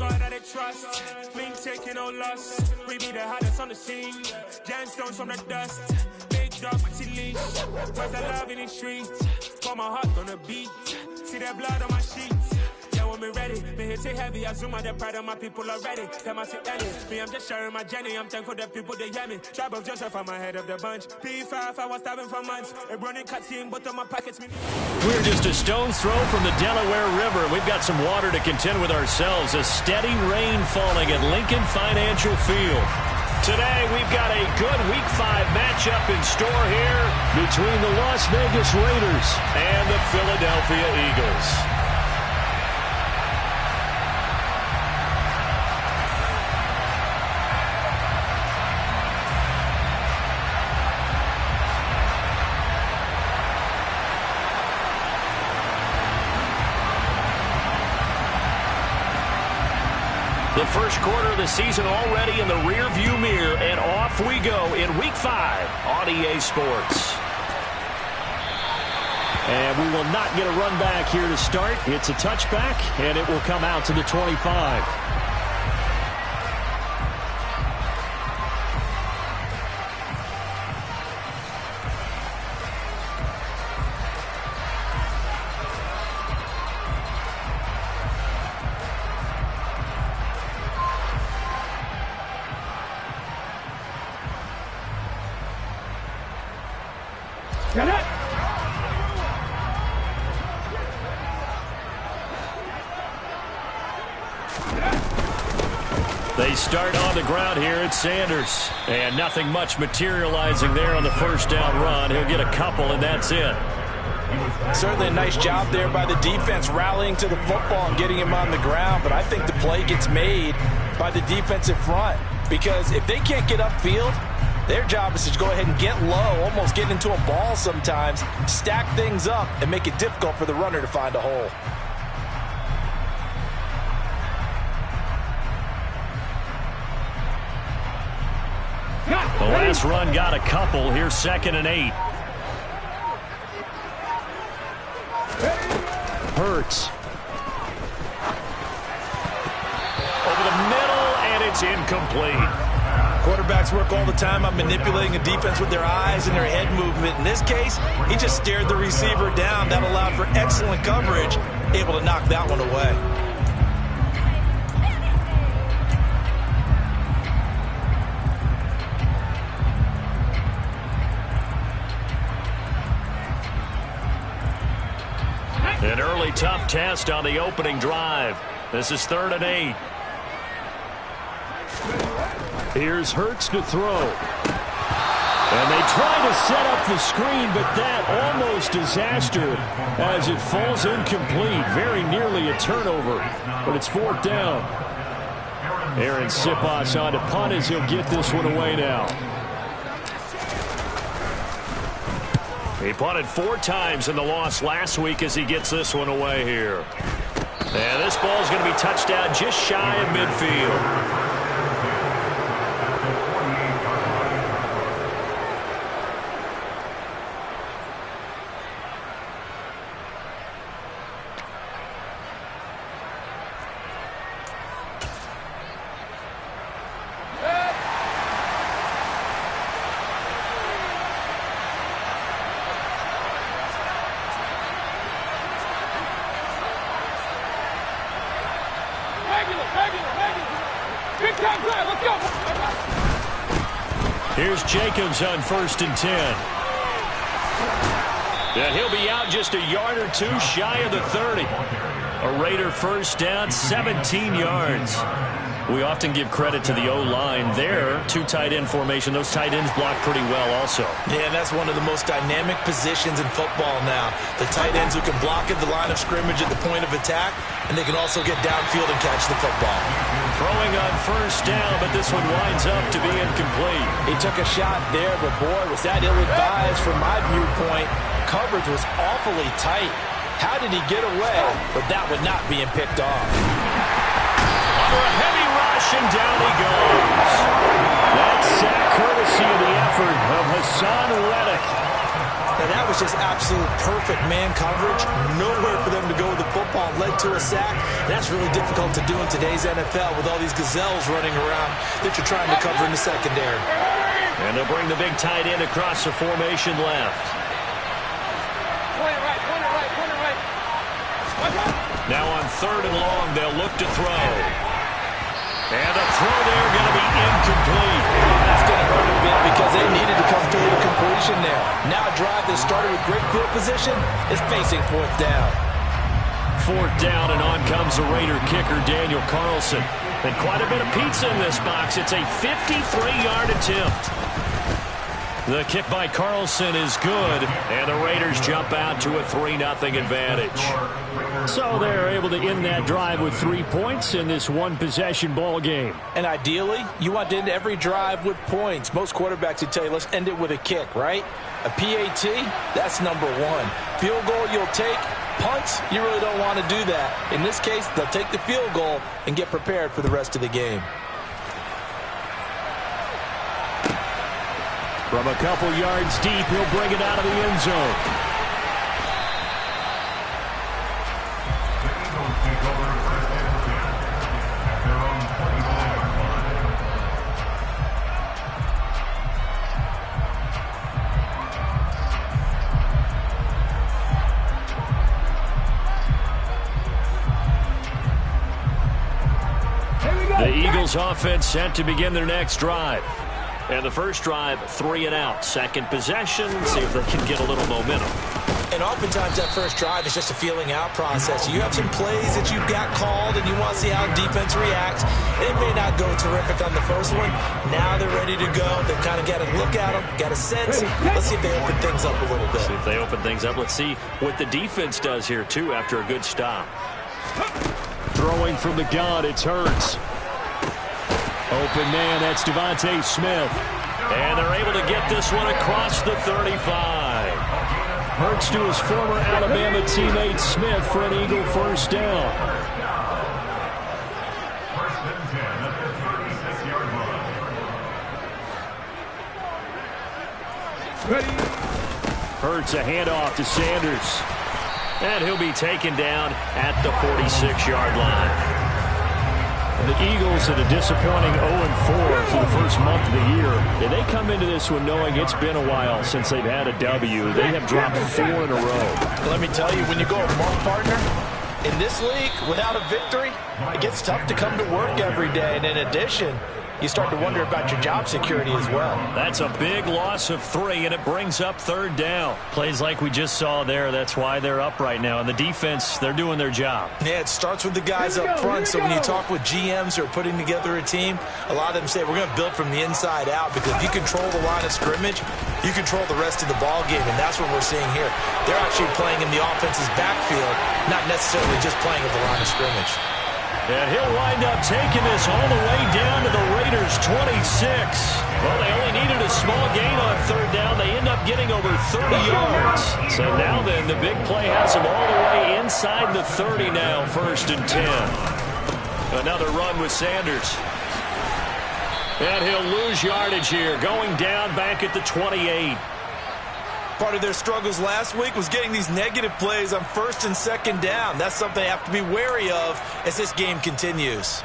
God that they trust. We ain't taking no loss. We be the hottest on the scene. Gemstones from the dust. Big dog, but she leash. Where's the love in the streets? Put my heart on the beat. See that blood on my sheets. Yeah, when me ready, me hit it heavy. I zoom out the pride of my people already. Them I see Ellie. Me, I'm just sharing my journey. I'm thankful the people they hear me. Tribe of Joseph, I'm ahead of the bunch. P5, I was starving for months. A running cutscene, but on my pockets. We're just a stone's throw from the Delaware River. We've got some water to contend with ourselves. A steady rain falling at Lincoln Financial Field. Today, we've got a good Week 5 matchup in store here between the Las Vegas Raiders and the Philadelphia Eagles. The first quarter of the season already in the rear-view mirror, and off we go in Week 5 on EA Sports. And we will not get a run back here to start. It's a touchback, and it will come out to the 25. They start on the ground here at Sanders. And nothing much materializing there on the first down run. He'll get a couple, and that's it. Certainly a nice job there by the defense rallying to the football and getting him on the ground. But I think the play gets made by the defensive front. Because if they can't get upfield, their job is to go ahead and get low, almost get into a ball sometimes, stack things up, and make it difficult for the runner to find a hole. The last run got a couple. Here's 2nd and 8. Hurts. Over the middle, and it's incomplete. Quarterbacks work all the time on manipulating a defense with their eyes and their head movement. In this case, he just stared the receiver down. That allowed for excellent coverage, able to knock that one away. An early tough test on the opening drive. This is 3rd and 8. Here's Hurts to throw. And they try to set up the screen, but that almost disaster as it falls incomplete. Very nearly a turnover, but it's 4th down. Aaron Siposs on to punt as he'll get this one away now. He punted 4 times in the loss last week as he gets this one away here. And this ball's going to be touched down just shy of midfield. Here's Jacobs on 1st and 10. And he'll be out just a yard or two shy of the 30. A Raider first down, 17 yards. We often give credit to the O-line there. 2 tight end formation. Those tight ends block pretty well also. Yeah, that's one of the most dynamic positions in football now. The tight ends who can block at the line of scrimmage at the point of attack, and they can also get downfield and catch the football. Throwing on first down, but this one winds up to be incomplete. He took a shot there, but boy, was that ill-advised from my viewpoint. Coverage was awfully tight. How did he get away? But that would not being picked off. Under a heavy rush, and down he goes. That sack courtesy of the effort of Hassan Reddick. And that was just absolute perfect man coverage. Nowhere for them to go with the football. football led to a sack. That's really difficult to do in today's NFL with all these gazelles running around that you're trying to cover in the secondary. And they'll bring the big tight end across the formation left. Point it right. Now on 3rd and long, they'll look to throw. And the throw there going to be incomplete. That's going to hurt a bit because they needed to come through the completion there. Now a drive that started with great field position is facing 4th down. 4th down, and on comes the Raider kicker, Daniel Carlson. And quite a bit of pizza in this box. It's a 53-yard attempt. The kick by Carlson is good, and the Raiders jump out to a 3-0 advantage. So they're able to end that drive with 3 points in this one-possession ball game. And ideally, you want to end every drive with points. Most quarterbacks would tell you, let's end it with a kick, right? A PAT, that's number 1. Field goal you'll take. Punts, you really don't want to do that. In this case, they'll take the field goal and get prepared for the rest of the game. From a couple yards deep, he'll bring it out of the end zone. The Eagles offense set to begin their next drive. And the first drive, 3 and out. Second possession, see if they can get a little momentum. And oftentimes that first drive is just a feeling out process. You have some plays that you've got called and you want to see how defense reacts. It may not go terrific on the first one. Now they're ready to go. They've kind of got to look at them, got a sense. Let's see if they open things up a little bit. See if they open things up. Let's see what the defense does here, too, after a good stop. Throwing from the gun, it's Hurts. Open man, that's Devontae Smith. And they're able to get this one across the 35. Hurts to his former Alabama teammate Smith for an Eagle first down. Hurts a handoff to Sanders. And he'll be taken down at the 46-yard line. The Eagles at a disappointing 0-4 for the first month of the year. And they come into this one knowing it's been a while since they've had a W. They have dropped 4 in a row. Let me tell you, when you go a month partner, in this league, without a victory, it gets tough to come to work every day. And in addition, you start to wonder about your job security as well. That's a big loss of 3, and it brings up 3rd down. Plays like we just saw there. That's why they're up right now. And the defense, they're doing their job. Yeah, it starts with the guys up front. So when you talk with GMs who are putting together a team, a lot of them say we're going to build from the inside out, because if you control the line of scrimmage, you control the rest of the ball game, and that's what we're seeing here. They're actually playing in the offense's backfield, not necessarily just playing at the line of scrimmage. And he'll wind up taking this all the way down to the Raiders' 26. Well, they only needed a small gain on 3rd down. They end up getting over 30 yards. So now then, the big play has them all the way inside the 30 now, 1st and 10. Another run with Sanders. And he'll lose yardage here, going down back at the 28. Part of their struggles last week was getting these negative plays on 1st and 2nd down. That's something they have to be wary of as this game continues.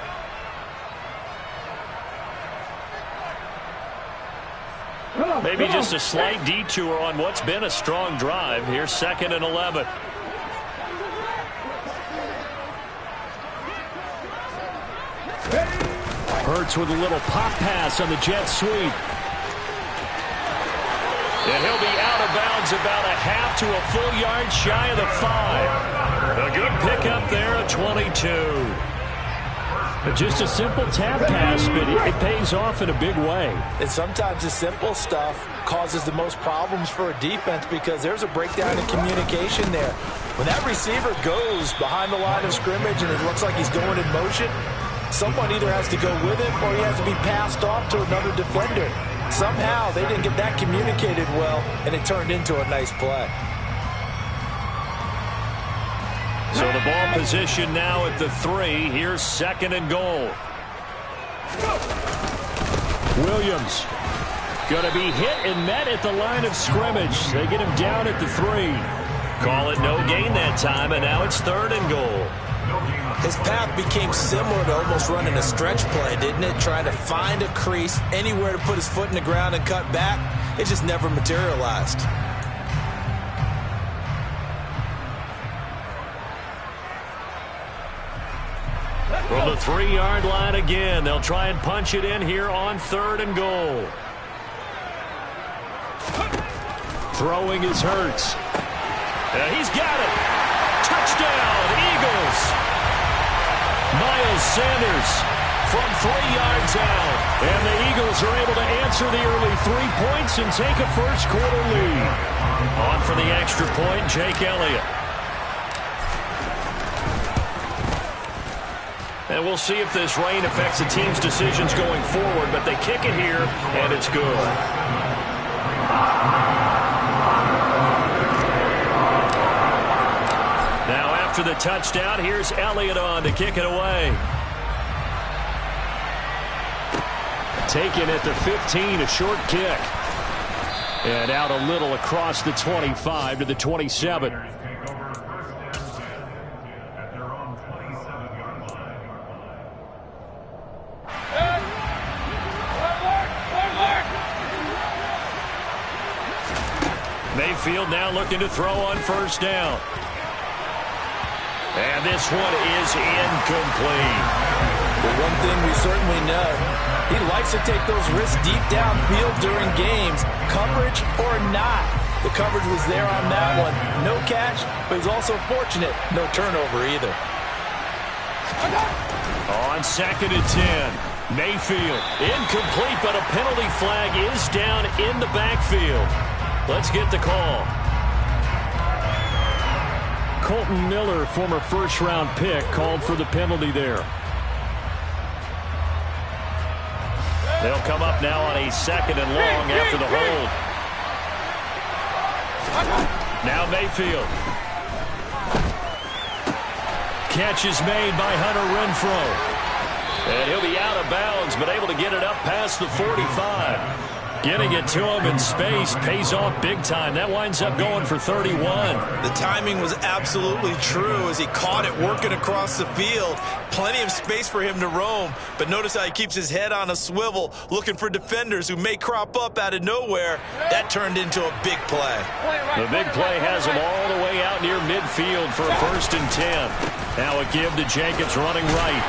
Maybe just a slight detour on what's been a strong drive. Here's 2nd and 11. Hurts with a little pop pass on the jet sweep. And he'll be out of bounds about a half to a full yard shy of the 5. A good pickup there at 22. Just a simple tap pass, but it pays off in a big way. And sometimes the simple stuff causes the most problems for a defense, because there's a breakdown in communication there. When that receiver goes behind the line of scrimmage and it looks like he's going in motion, someone either has to go with him or he has to be passed off to another defender. Somehow they didn't get that communicated well, and it turned into a nice play. So the ball position now at the 3. Here's 2nd and goal. Williams going to be hit and met at the line of scrimmage. They get him down at the 3. Call it no gain that time, and now it's 3rd and goal. His path became similar to almost running a stretch play, didn't it? Trying to find a crease, anywhere to put his foot in the ground and cut back. It just never materialized. From the 3-yard line again, they'll try and punch it in here on 3rd and goal. Throwing is Hurts. He's got it. Touchdown, Eagles. Miles Sanders from 3 yards out. And the Eagles are able to answer the early 3 points and take a first-quarter lead. On for the extra point, Jake Elliott. And we'll see if this rain affects the team's decisions going forward, but they kick it here, and it's good. Now after the touchdown, here's Elliott on to kick it away. Taken at the 15, a short kick. And out a little across the 25 to the 27. Mayfield now looking to throw on 1st down. And this one is incomplete. But one thing we certainly know, he likes to take those risks deep downfield during games, coverage or not. The coverage was there on that one. No catch, but he's also fortunate. No turnover either. On 2nd and 10, Mayfield incomplete, but a penalty flag is down in the backfield. Let's get the call. Colton Miller, former 1st-round pick, called for the penalty there. They'll come up now on a 2nd and long after the hold. Now Mayfield. Catch is made by Hunter Renfrow. And he'll be out of bounds, but able to get it up past the 45. Getting it to him in space pays off big time. That winds up going for 31. The timing was absolutely true as he caught it working across the field. Plenty of space for him to roam, but notice how he keeps his head on a swivel, looking for defenders who may crop up out of nowhere. That turned into a big play. The big play has him all the way out near midfield for a 1st and 10. Now a give to Jacobs running right.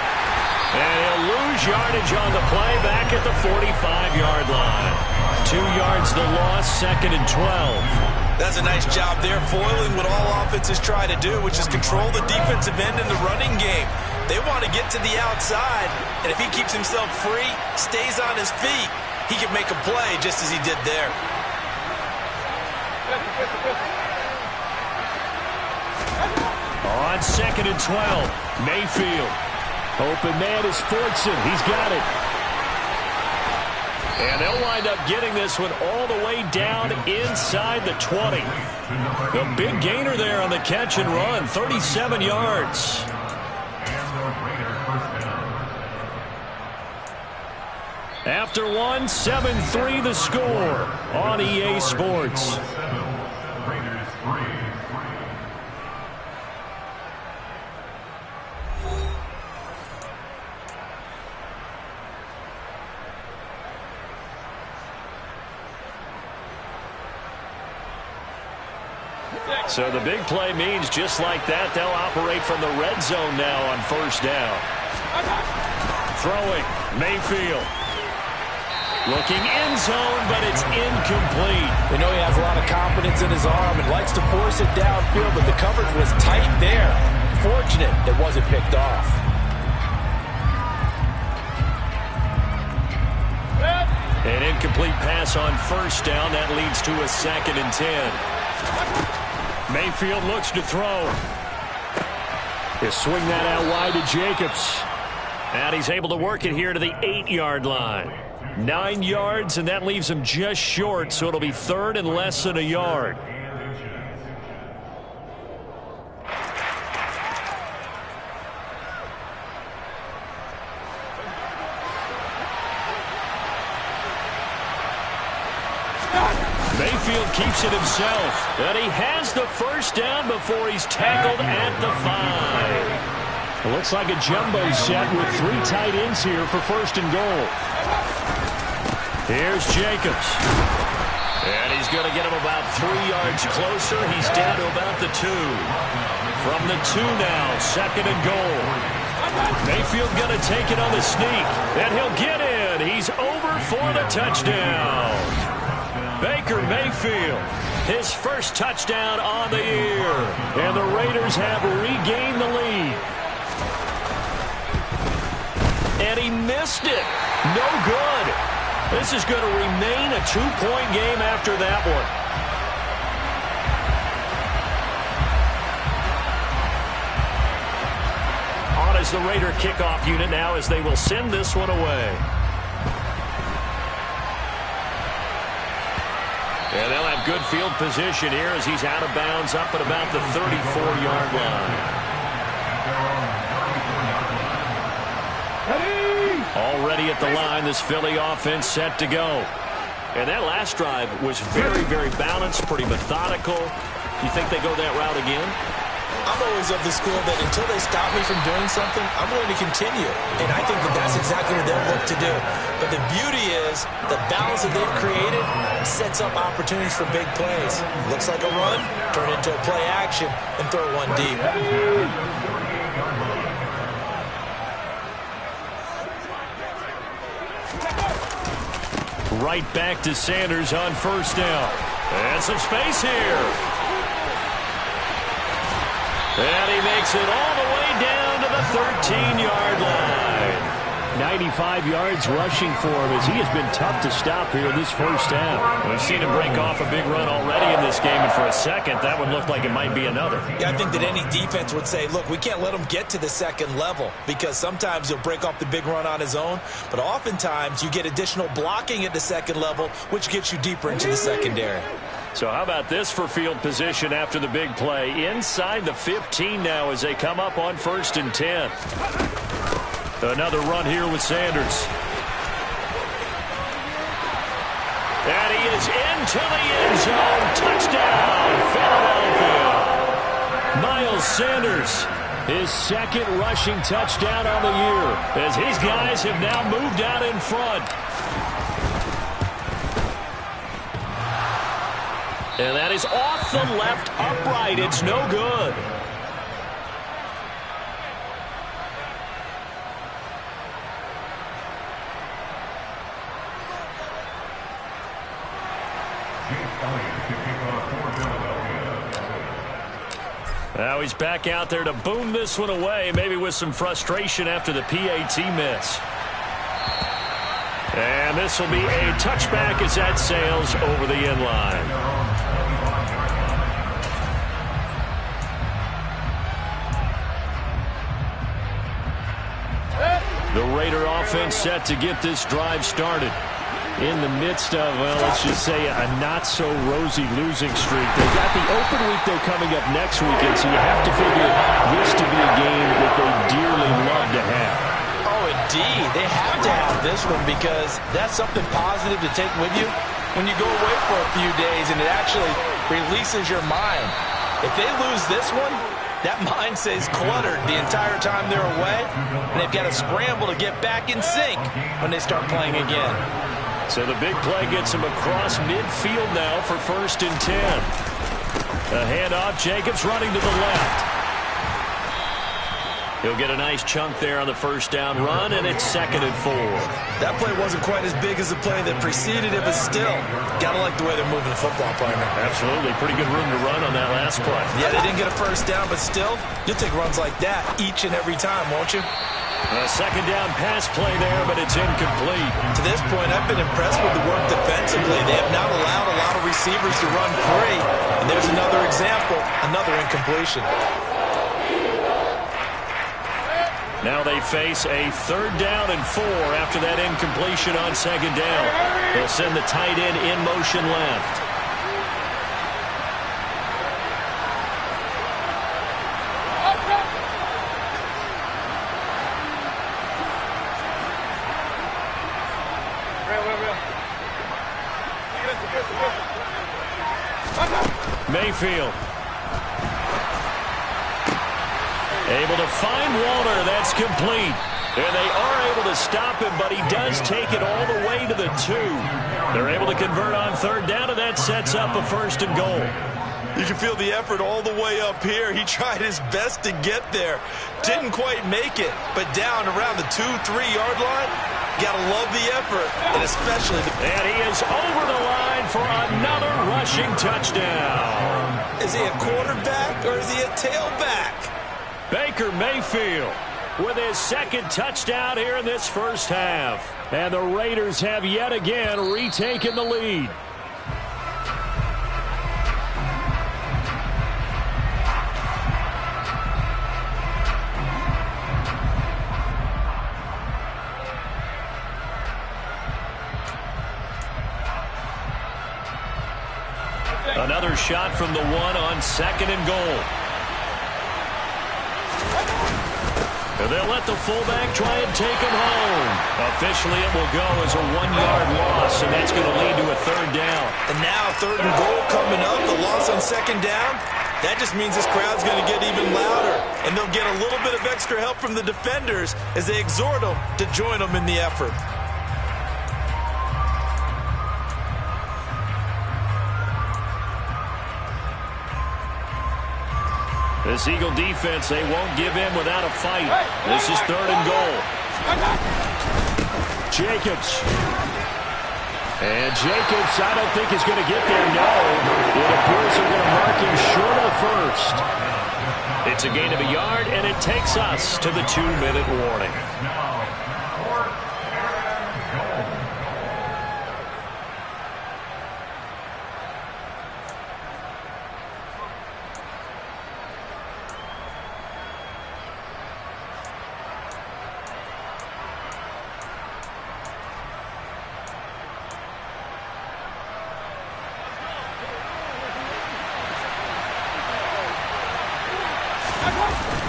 And he'll lose yardage on the play back at the 45-yard line. 2 yards the loss, 2nd and 12. That's a nice job there, foiling what all offenses try to do, which is control the defensive end in the running game. They want to get to the outside, and if he keeps himself free, stays on his feet, he can make a play just as he did there. On 2nd and 12, Mayfield. Open man is Fortson. He's got it. And they'll wind up getting this one all the way down inside the 20. The big gainer there on the catch and run, 37 yards. After one, 7-3 the score on EA Sports. So the big play means just like that, they'll operate from the red zone now on 1st down. Throwing, Mayfield. Looking end zone, but it's incomplete. We know he has a lot of confidence in his arm and likes to force it downfield, but the coverage was tight there. Fortunate it wasn't picked off. An incomplete pass on 1st down. That leads to a 2nd and 10. Mayfield looks to throw. He'll swing that out wide to Jacobs. And he's able to work it here to the 8-yard line. 9 yards, and that leaves him just short, so it'll be 3rd and less than a yard. Mayfield Mayfield keeps it himself. And he has the first down before he's tackled at the 5. It looks like a jumbo set with 3 tight ends here for first and goal. Here's Jacobs. And he's going to get him about 3 yards closer. He's down to about the 2. From the 2 now, second and goal. Mayfield going to take it on the sneak. And he'll get in. He's over for the touchdown. Baker Mayfield, his first touchdown on the year. And the Raiders have regained the lead. And he missed it. No good. This is going to remain a 2-point game after that one. On as the Raider kickoff unit now as they will send this one away. And they'll have good field position here as he's out of bounds up at about the 34-yard line. Already at the line, this Philly offense set to go. And that last drive was very, very balanced, pretty methodical. You think they go that route again? I'm always of the school that until they stop me from doing something, I'm going to continue. And I think that that's exactly what they'll look to do. But the beauty is the balance that they've created sets up opportunities for big plays. Looks like a run, turn into a play action, and throw one deep. Right back to Sanders on first down. And some space here. And he makes it all the way down to the 13-yard line. 95 yards rushing for him as he has been tough to stop here this first half. We've seen him break off a big run already in this game, and for a second, that would look like it might be another. Yeah, I think that any defense would say, look, we can't let him get to the second level because sometimes he'll break off the big run on his own, but oftentimes you get additional blocking at the second level, which gets you deeper into the secondary. So how about this for field position after the big play? Inside the 15 now as they come up on 1st and 10. Another run here with Sanders. And he is into the end zone. Touchdown, Philadelphia. Miles Sanders, his second rushing touchdown on the year, as his guys have now moved out in front. And that is off the left upright. It's no good. Now he's back out there to boom this one away, maybe with some frustration after the PAT miss. And this will be a touchback as that sails over the end line. The Raider offense set to get this drive started. In the midst of, well, let's just say a not-so-rosy losing streak. They've got the open week, though, coming up next weekend, so you have to figure this to be a game that they dearly love to have. Oh, indeed. They have to have this one because that's something positive to take with you when you go away for a few days, and it actually releases your mind. If they lose this one, that mind stays cluttered the entire time they're away, and they've got to scramble to get back in sync when they start playing again. So the big play gets him across midfield now for 1st and 10. A handoff, Jacobs running to the left. He'll get a nice chunk there on the first down run, and it's 2nd and 4. That play wasn't quite as big as the play that preceded it, but still, gotta like the way they're moving the football, partner. Absolutely. Pretty good room to run on that last play. Yeah, they didn't get a first down, but still, you'll take runs like that each and every time, won't you? A 2nd down pass play there, but it's incomplete. To this point, I've been impressed with the work defensively. They have not allowed a lot of receivers to run free. And there's another example, another incompletion. Now they face a 3rd down and 4 after that incompletion on 2nd down. They'll send the tight end in motion left. Mayfield. Able to find Walter. That's complete. And they are able to stop him, but he does take it all the way to the 2. They're able to convert on third down, and that sets up a 1st and goal. You can feel the effort all the way up here. He tried his best to get there. Didn't quite make it, but down around the 2-3-yard line, gotta love the effort, and especially the... And he is over the line for another rushing touchdown. Is he a quarterback or is he a tailback? Baker Mayfield with his 2nd touchdown here in this first half. And the Raiders have yet again retaken the lead. Another shot from the 1 on 2nd and goal. And they'll let the fullback try and take him home. Officially, it will go as a 1-yard loss, and that's going to lead to a 3rd down. And now 3rd and goal coming up, the loss on 2nd down. That just means this crowd's going to get even louder, and they'll get a little bit of extra help from the defenders as they exhort them to join them in the effort. This Eagle defense, they won't give in without a fight. This is 3rd and goal. Jacobs. And Jacobs, I don't think is going to get there, no. It appears they're going to mark him short of 1st. It's a gain of a yard, and it takes us to the 2-minute warning.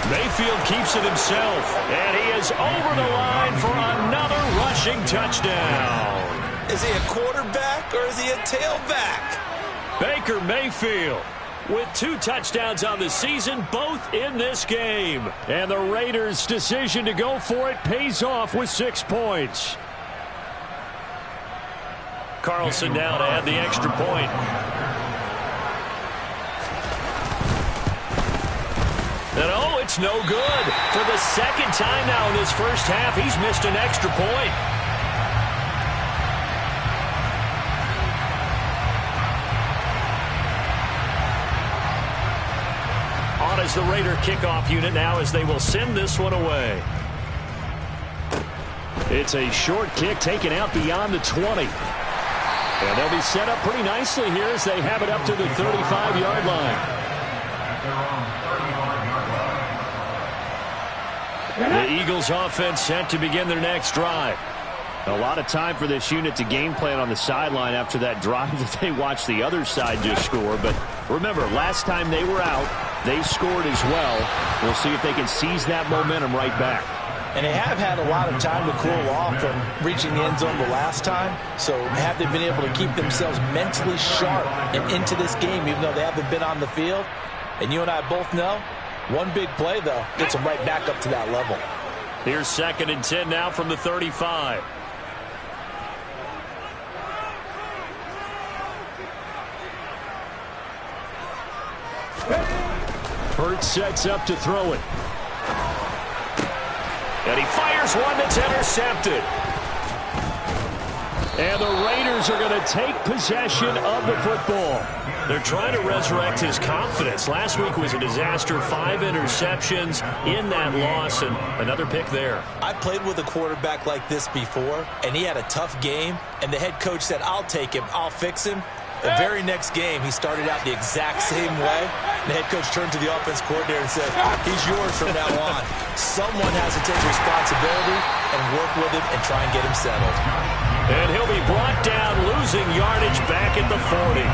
Mayfield keeps it himself, and he is over the line for another rushing touchdown. Is he a quarterback or is he a tailback? Baker Mayfield with 2 touchdowns on the season, both in this game. And the Raiders' decision to go for it pays off with 6 points. Carlson now to add the extra point. And oh, it's no good. For the 2nd time now in this first half, he's missed an extra point. On as the Raider kickoff unit now as they will send this one away. It's a short kick taken out beyond the 20. And they'll be set up pretty nicely here as they have it up to the 35-yard line. The Eagles offense set to begin their next drive. A lot of time for this unit to game plan on the sideline after that drive that they watched the other side just score. But remember, last time they were out, they scored as well. We'll see if they can seize that momentum right back. And they have had a lot of time to cool off from reaching the end zone the last time. So have they been able to keep themselves mentally sharp and into this game, even though they haven't been on the field? And you and I both know, one big play, though, gets them right back up to that level. Here's 2nd and 10 now from the 35. Hurts sets up to throw it. And he fires one that's intercepted. And the Raiders are going to take possession of the football. They're trying to resurrect his confidence. Last week was a disaster. 5 interceptions in that loss, and another pick there. I played with a quarterback like this before, and he had a tough game, and the head coach said, I'll take him, I'll fix him. The very next game, he started out the exact same way. The head coach turned to the offense coordinator and said, he's yours from now on. Someone has to take responsibility and work with him and try and get him settled. And he'll be brought down, losing yardage back at the 40.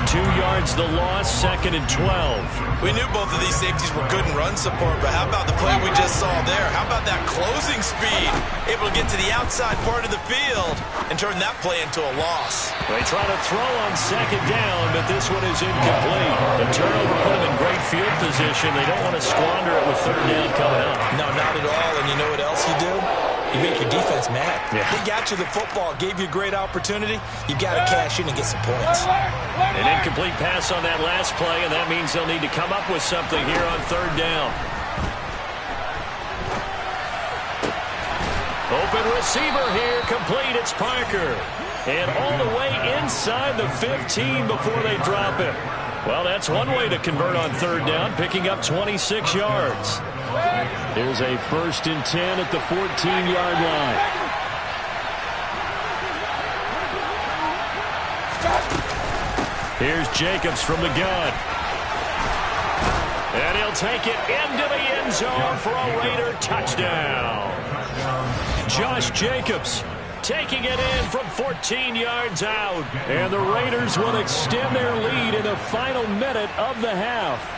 2 yards the loss, 2nd and 12. We knew both of these safeties were good in run support, but how about the play we just saw there? How about that closing speed? Able to get to the outside part of the field and turn that play into a loss. They try to throw on 2nd down, but this one is incomplete. The turnover put them in great field position. They don't want to squander it with 3rd down coming up. No, not at all. And you know what else you do? You make your defense mad. Yeah. They got you the football, gave you a great opportunity. You got to cash in and get some points. An incomplete pass on that last play, and that means they'll need to come up with something here on 3rd down. Open receiver here, complete. It's Parker. And all the way inside the 15 before they drop it. Well, that's one way to convert on 3rd down, picking up 26 yards. Here's a 1st and 10 at the 14-yard line. Here's Jacobs from the gun. And he'll take it into the end zone for a Raider touchdown. Josh Jacobs taking it in from 14 yards out. And the Raiders will extend their lead in the final minute of the half.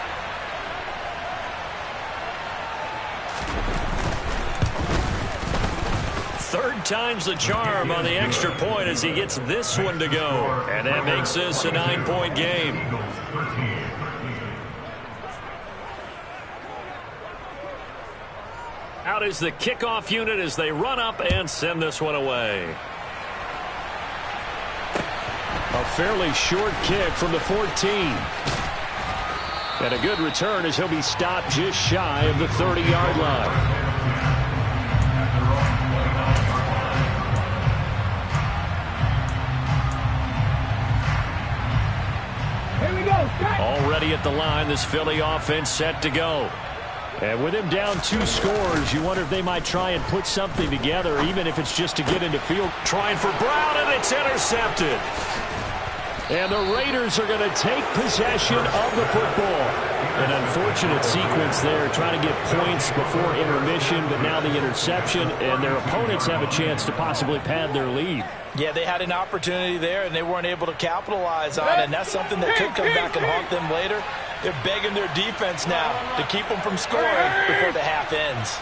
Third time's the charm on the extra point as he gets this one to go. And that makes this a 9-point game. Out is the kickoff unit as they run up and send this one away. A fairly short kick from the 14. And a good return as he'll be stopped just shy of the 30-yard line. Already at the line, this Philly offense set to go. And with him down 2 scores, you wonder if they might try and put something together, even if it's just to get into field. Trying for Brown, and it's intercepted. And the Raiders are going to take possession of the football. An unfortunate sequence there, trying to get points before intermission, but now the interception, and their opponents have a chance to possibly pad their lead. Yeah, they had an opportunity there, and they weren't able to capitalize on it, and that's something that could come back and haunt them later. They're begging their defense now to keep them from scoring before the half ends.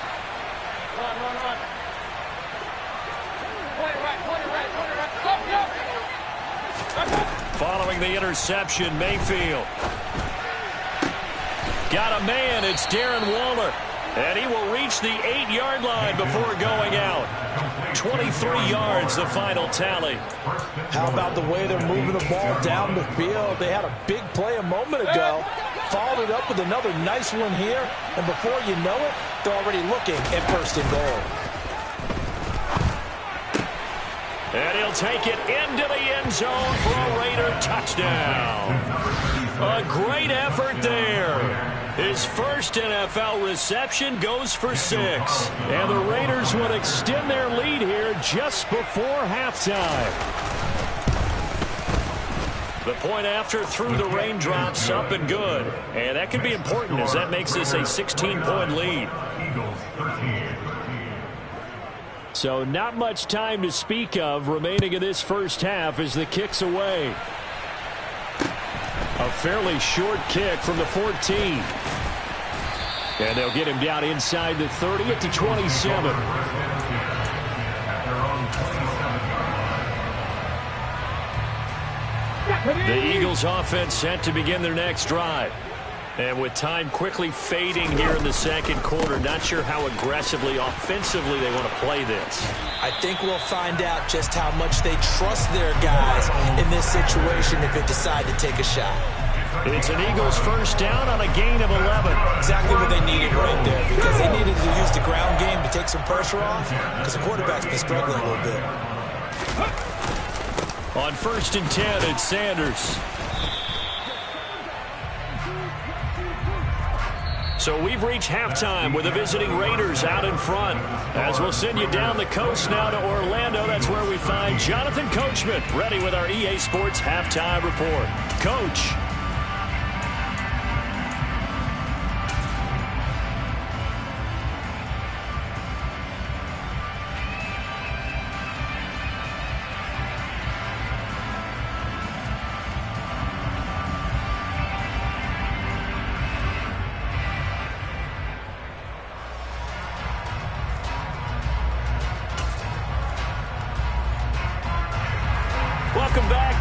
Following the interception, Mayfield. Got a man, it's Darren Waller. And he will reach the 8-yard line before going out. 23 yards, the final tally. How about the way they're moving the ball down the field? They had a big play a moment ago. Followed it up with another nice one here. And before you know it, they're already looking at 1st and goal. And he'll take it into the end zone for a Raider touchdown. A great effort there. His first NFL reception goes for 6. And the Raiders would extend their lead here just before halftime. The point after through the raindrops, up and good. And that could be important as that makes this a 16-point lead. So not much time to speak of remaining in this first half as the kick's away. A fairly short kick from the 14. And they'll get him down inside the 30 at the 27. The Eagles offense set to begin their next drive. And with time quickly fading here in the second quarter, not sure how aggressively, offensively they want to play this. I think we'll find out just how much they trust their guys in this situation if they decide to take a shot. It's an Eagles first down on a gain of 11. Exactly what they needed right there, because they needed to use the ground game to take some pressure off, because the quarterback's been struggling a little bit. On 1st and 10, it's Sanders. So we've reached halftime with the visiting Raiders out in front. As we'll send you down the coast now to Orlando, that's where we find Jonathan Coachman, ready with our EA Sports Halftime Report. Coach.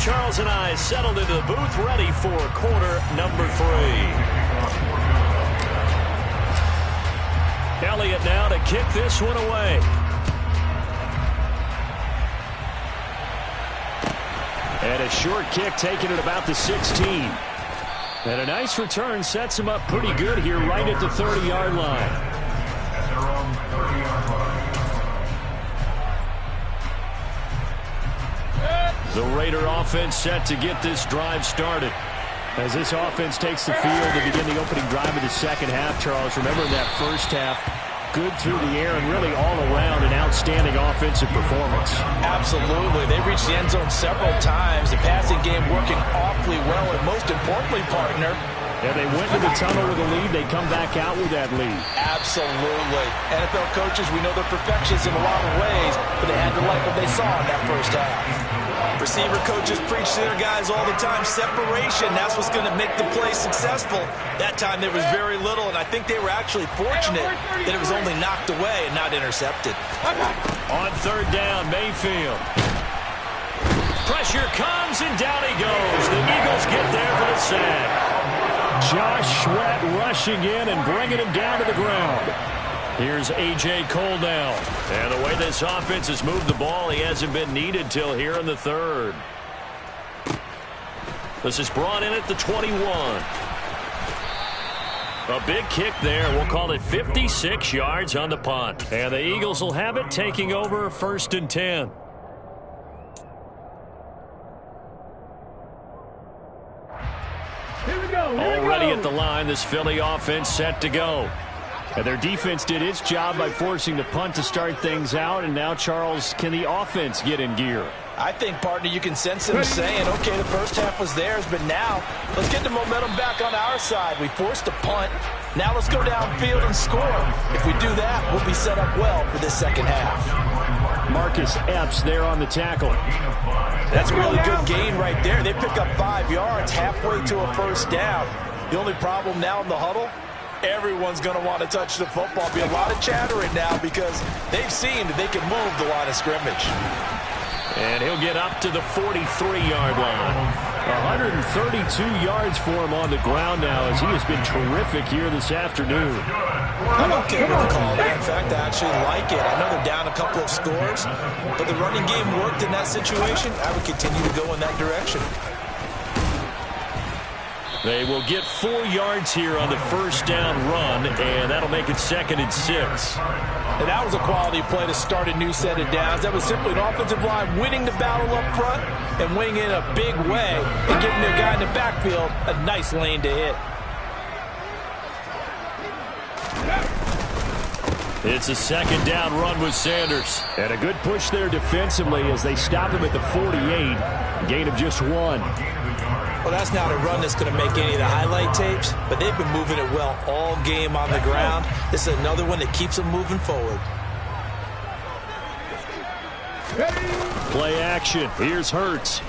Charles and I settled into the booth, ready for quarter number 3. Elliott now to kick this one away. And a short kick taken at about the 16. And a nice return sets him up pretty good here right at the 30-yard line. The Raider offense set to get this drive started. As this offense takes the field to begin the opening drive of the second half, Charles, remember in that first half, good through the air and really all around an outstanding offensive performance. Absolutely. They reached the end zone several times. The passing game working awfully well, and most importantly, partner, and they went to the tunnel with a lead. They come back out with that lead. Absolutely. NFL coaches, we know they're perfectionists in a lot of ways, but they had to like what they saw in that first half. Receiver coaches preach to their guys all the time, separation. That's what's going to make the play successful. That time there was very little, and I think they were actually fortunate that it was only knocked away and not intercepted. On third down, Mayfield. Pressure comes, and down he goes. The Eagles get there for the sack. Josh Sweat rushing in and bringing him down to the ground. Here's A.J. Cole now. And the way this offense has moved the ball, he hasn't been needed till here in the third. This is brought in at the 21. A big kick there. We'll call it 56 yards on the punt. And the Eagles will have it, taking over 1st and 10. Already at the line, this Philly offense set to go. And their defense did its job by forcing the punt to start things out. And now, Charles, can the offense get in gear? I think, partner, you can sense them saying, okay, the first half was theirs, but now let's get the momentum back on our side. We forced a punt. Now let's go downfield and score. If we do that, we'll be set up well for this second half. Marcus Epps there on the tackle. That's a really good gain right there. They pick up 5 yards halfway to a first down. The only problem now in the huddle, everyone's going to want to touch the football. Be a lot of chattering now because they've seen that they can move the line of scrimmage. And he'll get up to the 43-yard line. 132 yards for him on the ground now as he has been terrific here this afternoon. I'm okay with the call there. In fact, I actually like it. I know they're down a couple of scores, but the running game worked in that situation. I would continue to go in that direction. They will get 4 yards here on the first down run, and that'll make it 2nd and 6. And that was a quality play to start a new set of downs. That was simply an offensive line winning the battle up front and winning in a big way and giving their guy in the backfield a nice lane to hit. It's a 2nd down run with Sanders. And a good push there defensively as they stop him at the 48. Gain of just 1. Well, that's not a run that's going to make any of the highlight tapes, but they've been moving it well all game on the ground. This is another one that keeps them moving forward. Play action. Here's Hurts.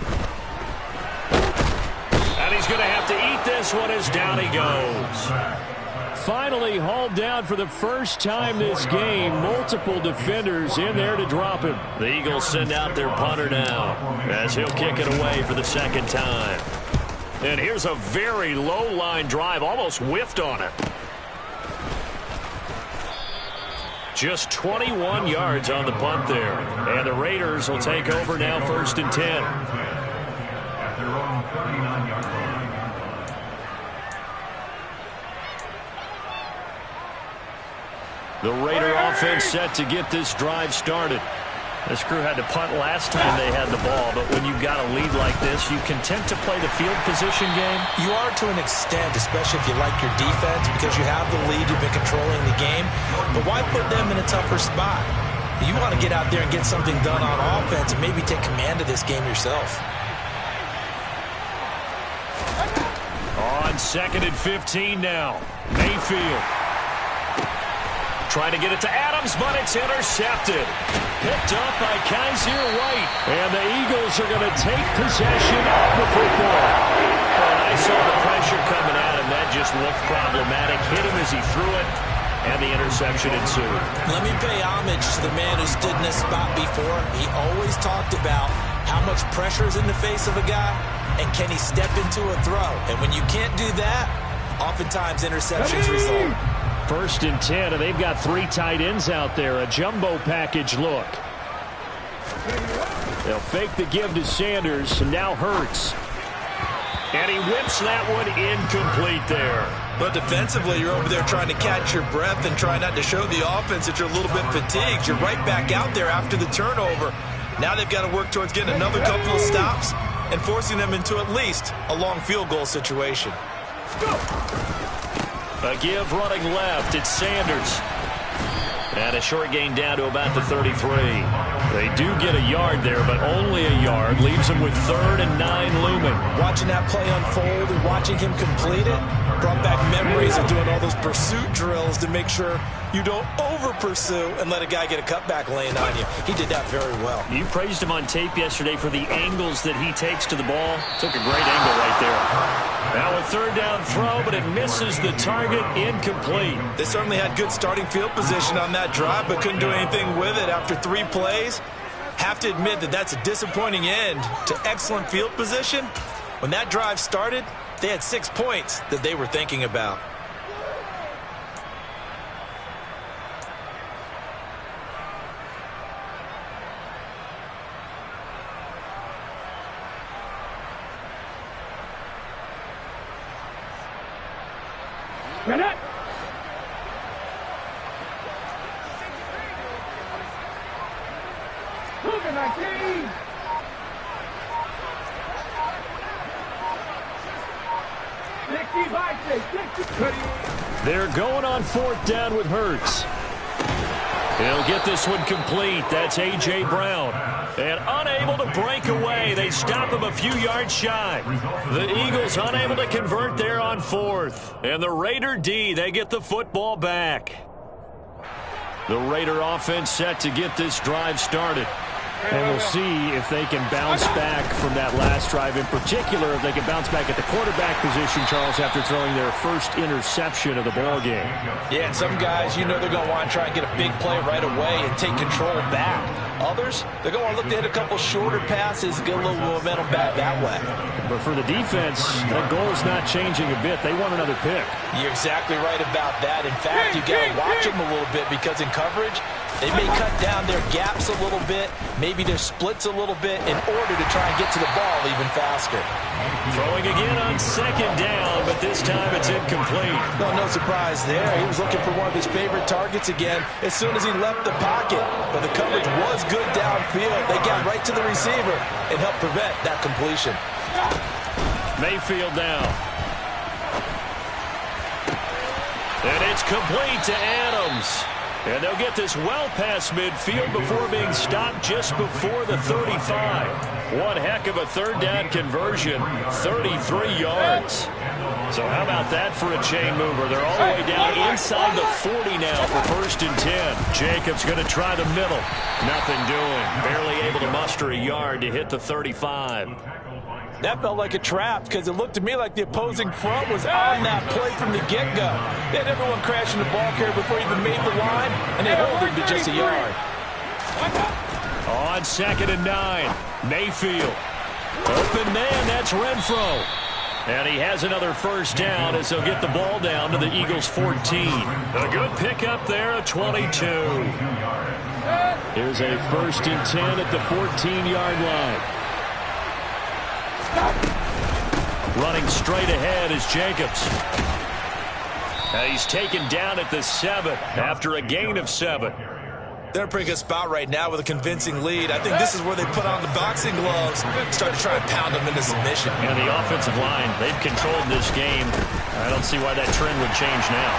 And he's going to have to eat this one as down he goes. Finally hauled down for the first time this game. Multiple defenders in there to drop him. The Eagles send out their punter now as he'll kick it away for the 2nd time. And here's a very low line drive, almost whiffed on it. Just 21 yards on the punt there. And the Raiders will take over now 1st and 10. The Raider offense set to get this drive started. This crew had to punt last time they had the ball, but when you've got a lead like this, you content to play the field position game? You are to an extent, especially if you like your defense, because you have the lead, you've been controlling the game. But why put them in a tougher spot? You want to get out there and get something done on offense and maybe take command of this game yourself. On 2nd and 15 now. Mayfield. Trying to get it to Adams, but it's intercepted. Picked up by Kaiser White. And the Eagles are going to take possession of the football. And I saw the pressure coming at him. That just looked problematic. Hit him as he threw it, and the interception ensued. Let me pay homage to the man who stood in this spot before. He always talked about how much pressure is in the face of a guy, and can he step into a throw? And when you can't do that, oftentimes interceptions result. 1st and 10, and they've got 3 tight ends out there. A jumbo package look. They'll fake the give to Sanders, and now Hurts. And he whips that one incomplete there. But defensively, you're over there trying to catch your breath and try not to show the offense that you're a little bit fatigued. You're right back out there after the turnover. Now they've got to work towards getting another couple of stops and forcing them into at least a long field goal situation. A give running left. It's Sanders. And a short gain down to about the 33. They do get a yard there, but only a yard. Leaves them with 3rd and 9 looming. Watching that play unfold and watching him complete it brought back memories of doing all those pursuit drills to make sure you don't over-pursue and let a guy get a cutback lane on you. He did that very well. You praised him on tape yesterday for the angles that he takes to the ball. Took a great angle right there. Now a 3rd down throw, but it misses the target. Incomplete. They certainly had good starting field position on that drive, but couldn't do anything with it after 3 plays. Have to admit that that's a disappointing end to excellent field position. When that drive started, they had 6 points that they were thinking about. Minute. Cougar 19. They're going on 4th down with Hurts. He'll get this one complete. That's A.J. Brown. And unable to break away. They stop him a few yards shy. The Eagles unable to convert there on 4th. And the Raider D, they get the football back. The Raider offense set to get this drive started. And we'll see if they can bounce back from that last drive. In particular, if they can bounce back at the quarterback position, Charles, after throwing their first interception of the ball game. Yeah, and some guys, you know they're going to want to try and get a big play right away and take control back. Others, they're going to look to hit a couple shorter passes, get a little momentum back that way. But for the defense, the goal's not changing a bit. They want another pick. You're exactly right about that. In fact, you got to watch them a little bit because in coverage, they may cut down their gaps a little bit, maybe their splits a little bit in order to try and get to the ball even faster. Throwing again on 2nd down, but this time it's incomplete. No surprise there. He was looking for one of his favorite targets again as soon as he left the pocket. But the coverage was good downfield. They got right to the receiver and helped prevent that completion. Mayfield now. And it's complete to Adams. And they'll get this well past midfield before being stopped just before the 35. One heck of a 3rd down conversion, 33 yards. So how about that for a chain mover? They're all the way down inside the 40 now for 1st and 10. Jacobs going to try the middle. Nothing doing. Barely able to muster a yard to hit the 35. That felt like a trap because it looked to me like the opposing front was on that play from the get-go. They had everyone crashing the ball carrier before he even made the line, and they held him to just a yard. On 2nd and 9, Mayfield. Open man, that's Renfro. And he has another 1st down as he'll get the ball down to the Eagles' 14. A good pickup there, a 22. Here's a 1st and 10 at the 14-yard line. Running straight ahead is Jacobs. He's taken down at the 7 after a gain of 7. They're in a pretty good spot right now with a convincing lead. I think this is where they put on the boxing gloves, start to try and pound them into submission. And the offensive line, they've controlled this game. I don't see why that trend would change now.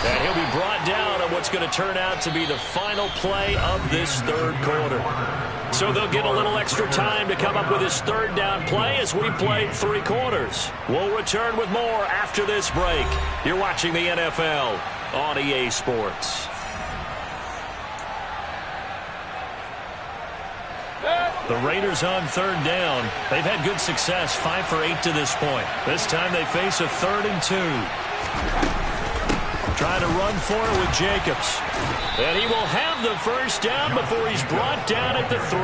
And he'll be brought down on what's going to turn out to be the final play of this 3rd quarter. So they'll get a little extra time to come up with his 3rd down play as we've played 3 quarters. We'll return with more after this break. You're watching the NFL on EA Sports. The Raiders on 3rd down. They've had good success, 5 for 8 to this point. This time they face a 3rd and 2. Trying to run for it with Jacobs. And he will have the 1st down before he's brought down at the 3.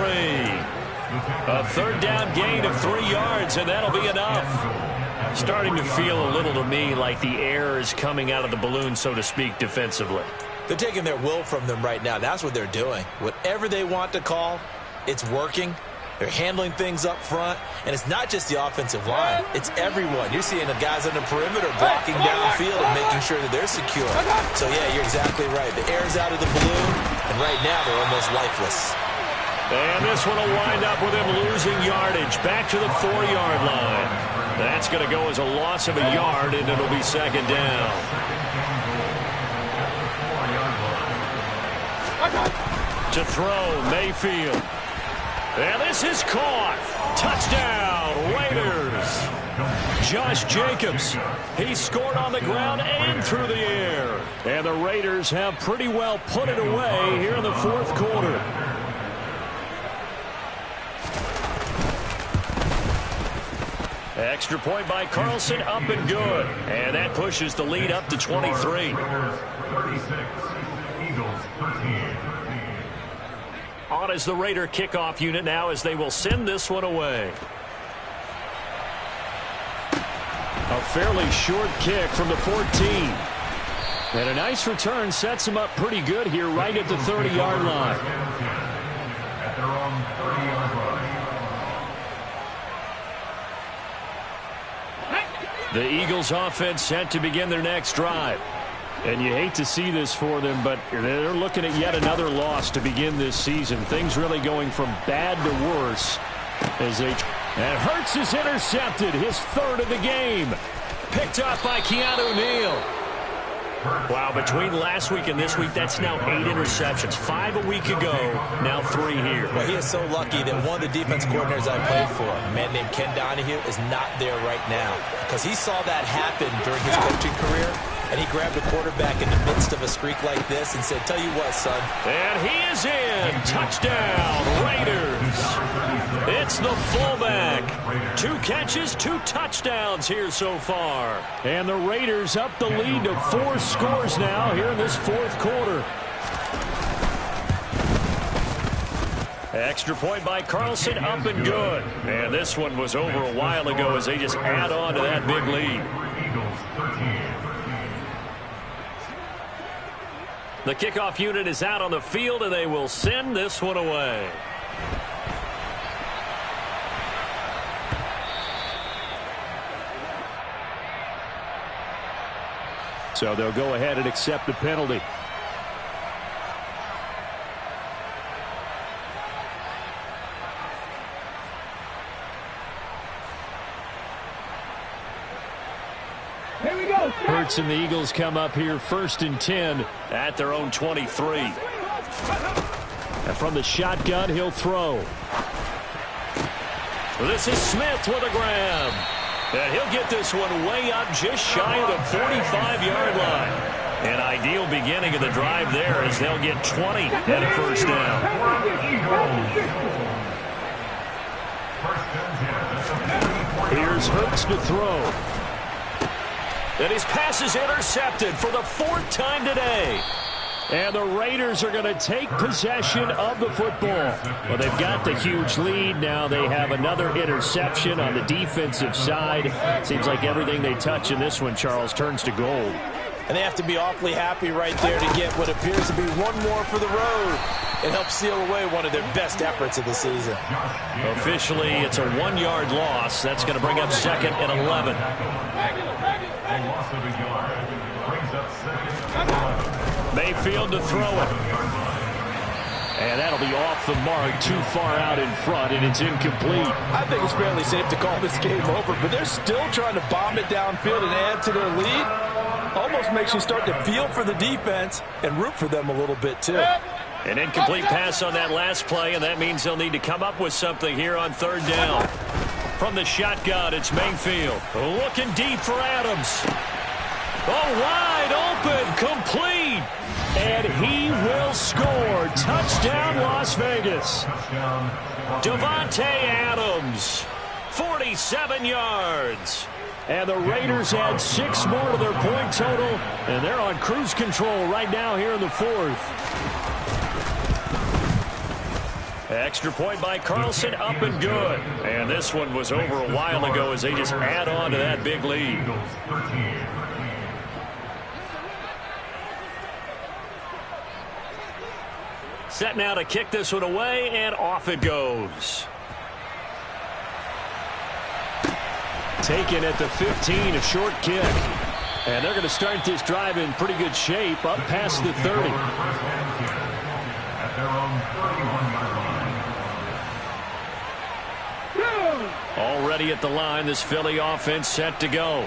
A third down gain of 3 yards, and that'll be enough. Starting to feel a little to me like the air is coming out of the balloon, so to speak, defensively. They're taking their will from them right now. That's what they're doing. Whatever they want to call, it's working. They're handling things up front, and it's not just the offensive line. It's everyone. You're seeing the guys on the perimeter blocking downfield and making sure that they're secure. So, yeah, you're exactly right. The air's out of the balloon, and right now they're almost lifeless. And this one will wind up with him losing yardage back to the 4-yard line. That's going to go as a loss of a yard, and it'll be second down. To throw, Mayfield. And this is caught. Touchdown, Raiders. Josh Jacobs. He scored on the ground and through the air. And the Raiders have pretty well put it away here in the fourth quarter. Extra point by Carlson, up and good. And that pushes the lead up to 23. 36, Eagles 13. On is the Raider kickoff unit now as they will send this one away. A fairly short kick from the 14. And a nice return sets him up pretty good here right at the 30-yard line. At their own 30-yard line. The Eagles offense set to begin their next drive. And you hate to see this for them, but they're looking at yet another loss to begin this season. Things really going from bad to worse as they... And Hurts is intercepted, his third of the game. Picked up by Keanu Neal. Wow, between last week and this week, that's now 8 interceptions. 5 a week ago, now 3 here. Well, he is so lucky that one of the defense coordinators I played for, a man named Ken Donahue, is not there right now. Because he saw that happen during his coaching career, and he grabbed a quarterback in the midst of a streak like this and said, tell you what, son. And he is in. Touchdown, Raiders. It's the fullback. 2 catches, 2 touchdowns here so far. And the Raiders up the lead to 4 scores now here in this fourth quarter. Extra point by Carlson, up and good. And this one was over a while ago as they just add on to that big lead. The kickoff unit is out on the field, and they will send this one away. So they'll go ahead and accept the penalty. Here we go. Hurts and the Eagles come up here 1st and 10 at their own 23. And from the shotgun, he'll throw. This is Smith with a grab. And he'll get this one way up just shy of the 45-yard line. An ideal beginning of the drive there as they'll get 20 and a first down. Here's Hurts to throw. And his pass is intercepted for the 4th time today. And the Raiders are going to take possession of the football. Well, they've got the huge lead. Now they have another interception on the defensive side. Seems like everything they touch in this one, Charles, turns to gold. And they have to be awfully happy right there to get what appears to be one more for the road. It helps seal away one of their best efforts of the season. Officially, it's a 1-yard loss. That's going to bring up 2nd and 11. Mayfield to throw it. And that'll be off the mark, too far out in front, and it's incomplete. I think it's fairly safe to call this game over, but they're still trying to bomb it downfield and add to their lead. Almost makes you start to feel for the defense and root for them a little bit, too. An incomplete pass on that last play, and that means they'll need to come up with something here on 3rd down. From the shotgun, it's Mayfield. Looking deep for Adams. Oh, wide open, complete. And he will score. Touchdown, Las Vegas. Davante Adams, 47 yards. And the Raiders add 6 more to their point total, and they're on cruise control right now here in the 4th. Extra point by Carlson, up and good. And this one was over a while ago as they just add on to that big lead. Set now to kick this one away, and off it goes. Taken at the 15, a short kick. And they're going to start this drive in pretty good shape, up past the 30. Already at the line, this Philly offense set to go.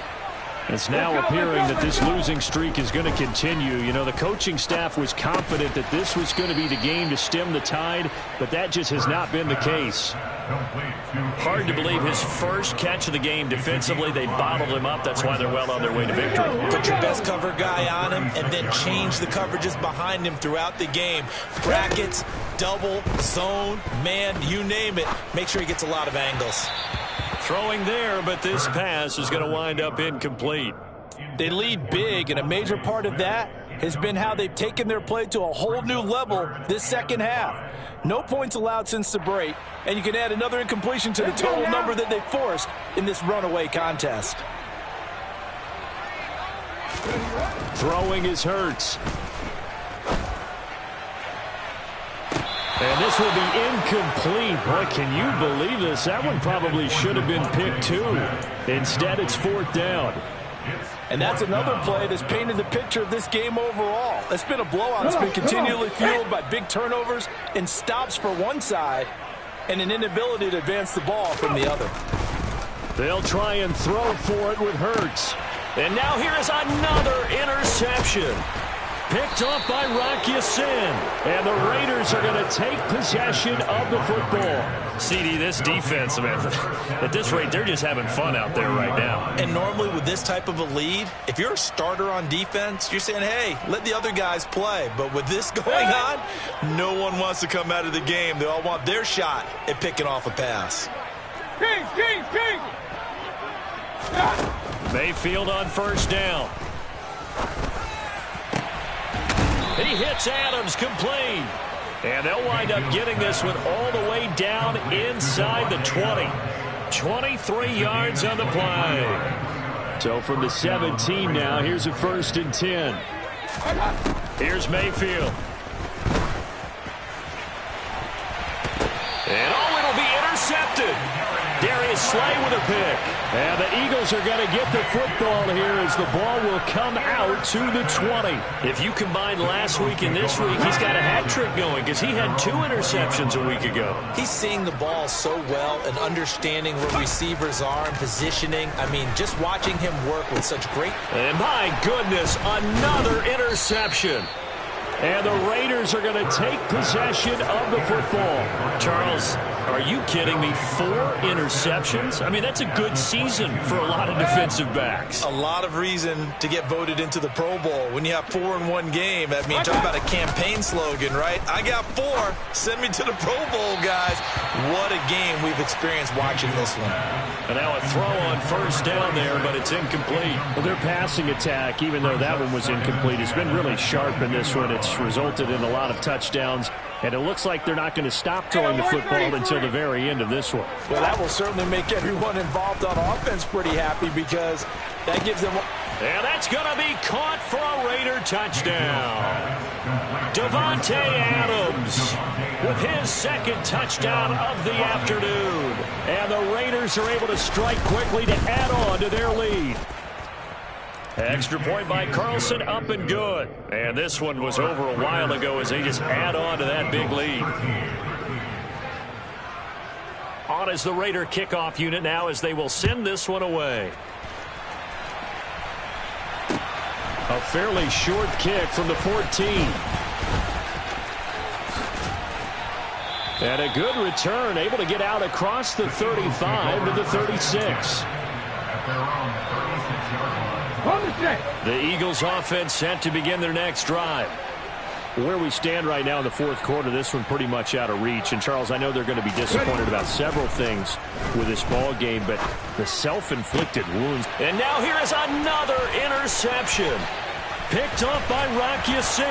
It's now appearing that this losing streak is going to continue. You know, the coaching staff was confident that this was going to be the game to stem the tide, but that just has not been the case. Hard to believe his first catch of the game defensively. They bottled him up. That's why they're well on their way to victory. Put your best cover guy on him and then change the coverages behind him throughout the game. Brackets, double, zone, man, you name it. Make sure he gets a lot of angles. Throwing there, but this pass is going to wind up incomplete. They lead big, and a major part of that has been how they've taken their play to a whole new level this second half. No points allowed since the break, and you can add another incompletion to the total number that they forced in this runaway contest. Throwing is Hurts. And this will be incomplete. Boy, can you believe this? That one probably should have been picked too. Instead, it's fourth down. And that's another play that's painted the picture of this game overall. It's been a blowout. It's been continually fueled by big turnovers and stops for one side and an inability to advance the ball from the other. They'll try and throw for it with Hurts. And now here is another interception. Picked off by Rock Ya-Sin. And the Raiders are going to take possession of the football. CD, this defense, man, at this rate, they're just having fun out there right now. And normally with this type of a lead, if you're a starter on defense, you're saying, hey, let the other guys play. But with this going on, no one wants to come out of the game. They all want their shot at picking off a pass. Kings! Mayfield on first down. He hits Adams complete. And they'll wind up getting this one all the way down inside the 20. 23 yards on the play. So from the 17 now, here's a 1st and 10. Here's Mayfield. And it'll be intercepted. Darius Slay with a pick. And the Eagles are going to get the football here as the ball will come out to the 20. If you combine last week and this week, he's got a hat trick going because he had 2 interceptions a week ago. He's seeing the ball so well and understanding where receivers are and positioning. I mean, just watching him work with such great... And my goodness, another interception. And the Raiders are going to take possession of the football. Charles, are you kidding me? 4 interceptions? I mean, that's a good season for a lot of defensive backs. A lot of reason to get voted into the Pro Bowl. When you have 4 in one game, I mean, talk about a campaign slogan, right? I got 4. Send me to the Pro Bowl, guys. What a game we've experienced watching this one. And now a throw on first down there, but it's incomplete. Well, their passing attack, even though that one was incomplete, has been really sharp in this one. It's resulted in a lot of touchdowns, and it looks like they're not going to stop throwing the football until the very end of this one. Well, that will certainly make everyone involved on offense pretty happy because that gives them... And that's going to be caught for a Raider touchdown. Davante Adams with his 2nd touchdown of the afternoon. And the Raiders are able to strike quickly to add on to their lead. Extra point by Carlson, up and good. And this one was over a while ago as they just add on to that big lead. On is the Raider kickoff unit now as they will send this one away. A fairly short kick from the 14. And a good return, able to get out across the 35 to the 36. The Eagles offense set to begin their next drive. Where we stand right now in the 4th quarter, this one pretty much out of reach. And, Charles, I know they're going to be disappointed about several things with this ball game, but the self-inflicted wounds. And now here is another interception. picked off by Rock Ya-Sin.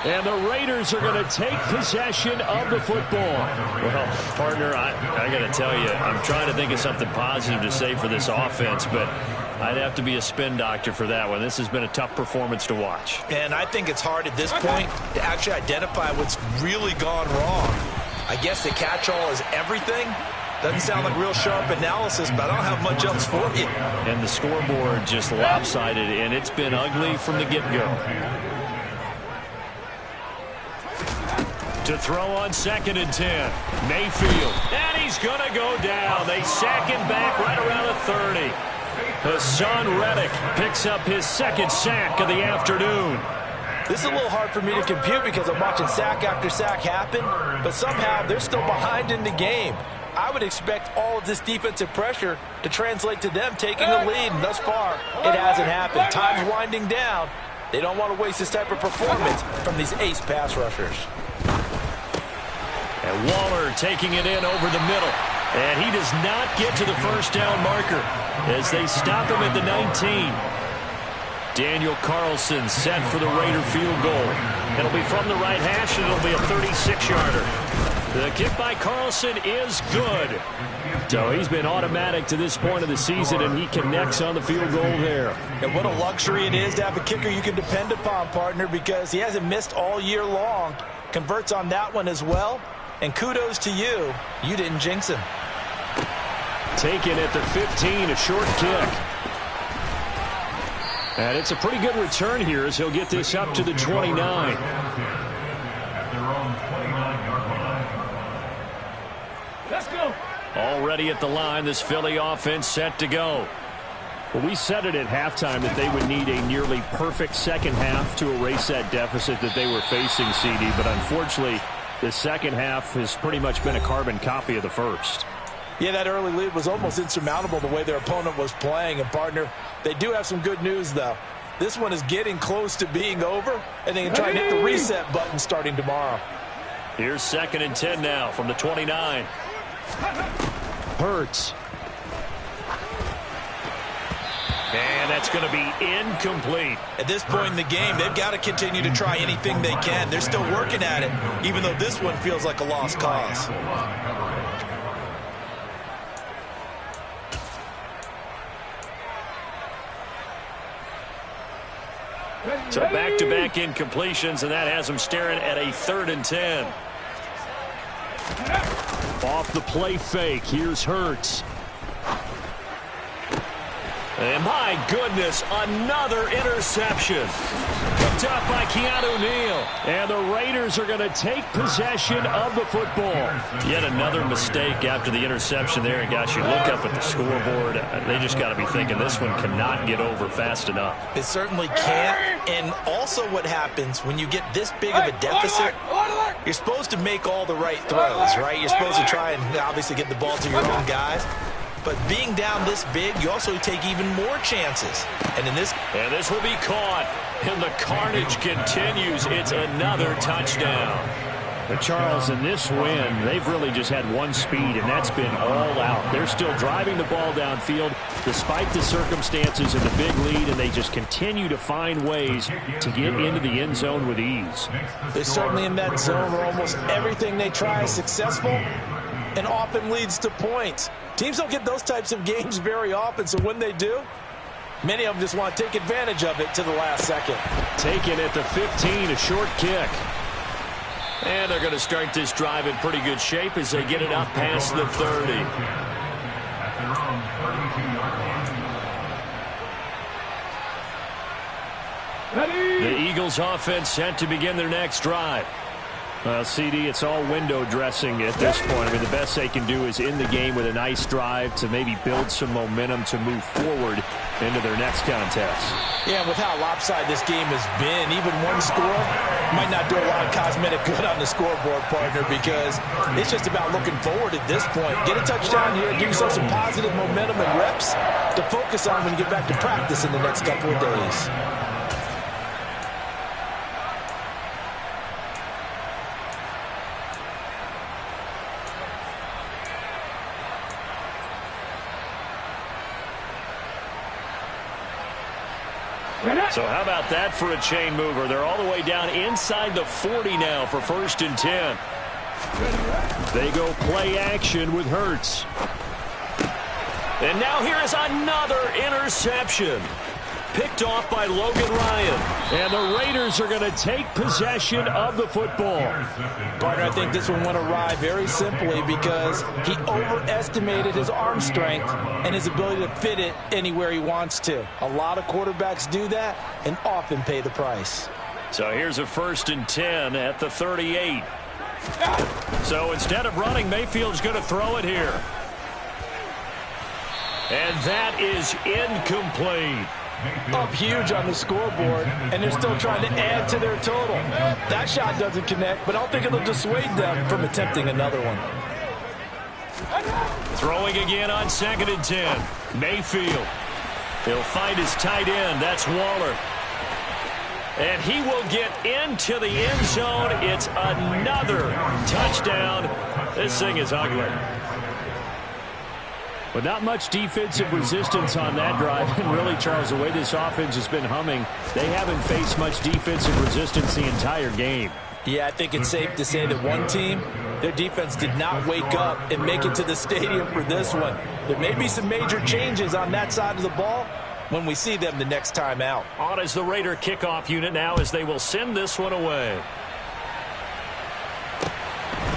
And the Raiders are going to take possession of the football. Well, partner, I got to tell you, I'm trying to think of something positive to say for this offense, but I'd have to be a spin doctor for that one. This has been a tough performance to watch. And I think it's hard at this point to actually identify what's really gone wrong. I guess the catch-all is everything. Doesn't sound like real sharp analysis, but I don't have much else for you. And the scoreboard just lopsided, and it's been ugly from the get-go. To throw on 2nd and 10. Mayfield. And he's going to go down. They sack him back right around the 30. Hassan Reddick picks up his 2nd sack of the afternoon. This is a little hard for me to compute because I'm watching sack after sack happen, but somehow they're still behind in the game. I would expect all of this defensive pressure to translate to them taking a lead, and thus far, it hasn't happened. Time's winding down. They don't want to waste this type of performance from these ace pass rushers. And Waller taking it in over the middle. And he does not get to the first down marker as they stop him at the 19. Daniel Carlson set for the Raider field goal. It'll be from the right hash, and it'll be a 36-yarder. The kick by Carlson is good. So he's been automatic to this point of the season, and he connects on the field goal there. And what a luxury it is to have a kicker you can depend upon, partner, because he hasn't missed all year long. Converts on that one as well. And kudos to you. You didn't jinx him. Taken at the 15, a short kick. And it's a pretty good return here as he'll get this up to the 29. Let's go. Already at the line, this Philly offense set to go. Well, we said it at halftime that they would need a nearly perfect second half to erase that deficit that they were facing, CD. But unfortunately, the second half has pretty much been a carbon copy of the first. Yeah, that early lead was almost insurmountable the way their opponent was playing. And, partner, they do have some good news, though. This one is getting close to being over, and they can try and hit the reset button starting tomorrow. Here's 2nd and 10 now from the 29. Hurts. And that's going to be incomplete. At this point in the game, they've got to continue to try anything they can. They're still working at it, even though this one feels like a lost cause. So back-to-back incompletions, and that has them staring at a 3rd and 10. Off the play fake, here's Hurts. And my goodness, another interception. Picked up by Keanu Neal. And the Raiders are going to take possession of the football. Yet another mistake after the interception there. And gosh, you look up at the scoreboard, they just got to be thinking this one cannot get over fast enough. It certainly can't. And also what happens when you get this big of a deficit, you're supposed to make all the right throws, right? You're supposed to try and obviously get the ball to your own guys. But being down this big, you also take even more chances. And this will be caught. And the carnage continues. It's another touchdown. But Charles, in this win, they've really just had one speed, and that's been all out. They're still driving the ball downfield despite the circumstances and the big lead, and they just continue to find ways to get into the end zone with ease. They're certainly in that zone where almost everything they try is successful and often leads to points. Teams don't get those types of games very often, so when they do, many of them just want to take advantage of it to the last second. Taken at the 15, a short kick. And they're going to start this drive in pretty good shape as they get it up past the 30. The Eagles offense set to begin their next drive. Well, CD, it's all window dressing at this point. I mean, the best they can do is in the game with a nice drive to maybe build some momentum to move forward into their next contest. Yeah, with how lopsided this game has been, even one score might not do a lot of cosmetic good on the scoreboard, partner, because it's just about looking forward at this point. Get a touchdown here, give yourself some positive momentum and reps to focus on when you get back to practice in the next couple of days. So how about that for a chain mover? They're all the way down inside the 40 now for 1st and 10. They go play action with Hurts. And now here is another interception. Picked off by Logan Ryan. And the Raiders are going to take possession of the football. Partner, I think this one went awry very simply because he overestimated his arm strength and his ability to fit it anywhere he wants to. A lot of quarterbacks do that and often pay the price. So here's a 1st and 10 at the 38. So instead of running, Mayfield's going to throw it here. And that is incomplete. Up huge on the scoreboard, and they're still trying to add to their total. That shot doesn't connect, but I don't think it'll dissuade them from attempting another one. Throwing again on 2nd and 10. Mayfield. He'll find his tight end. That's Waller. And he will get into the end zone. It's another touchdown. This thing is ugly. But not much defensive resistance on that drive. And really, Charles, the way this offense has been humming, they haven't faced much defensive resistance the entire game. Yeah, I think it's safe to say that one team, their defense did not wake up and make it to the stadium for this one. There may be some major changes on that side of the ball when we see them the next time out. On is the Raider kickoff unit now as they will send this one away.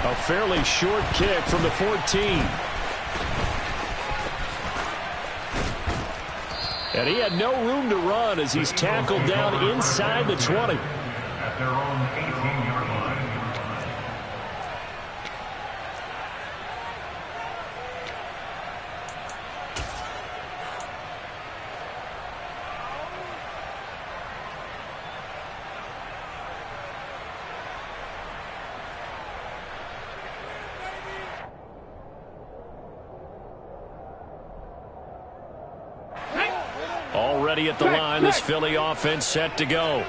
A fairly short kick from the 14. And he had no room to run as he's tackled down inside the 20. At their own 18-yard line. Already at the line, this Philly offense set to go.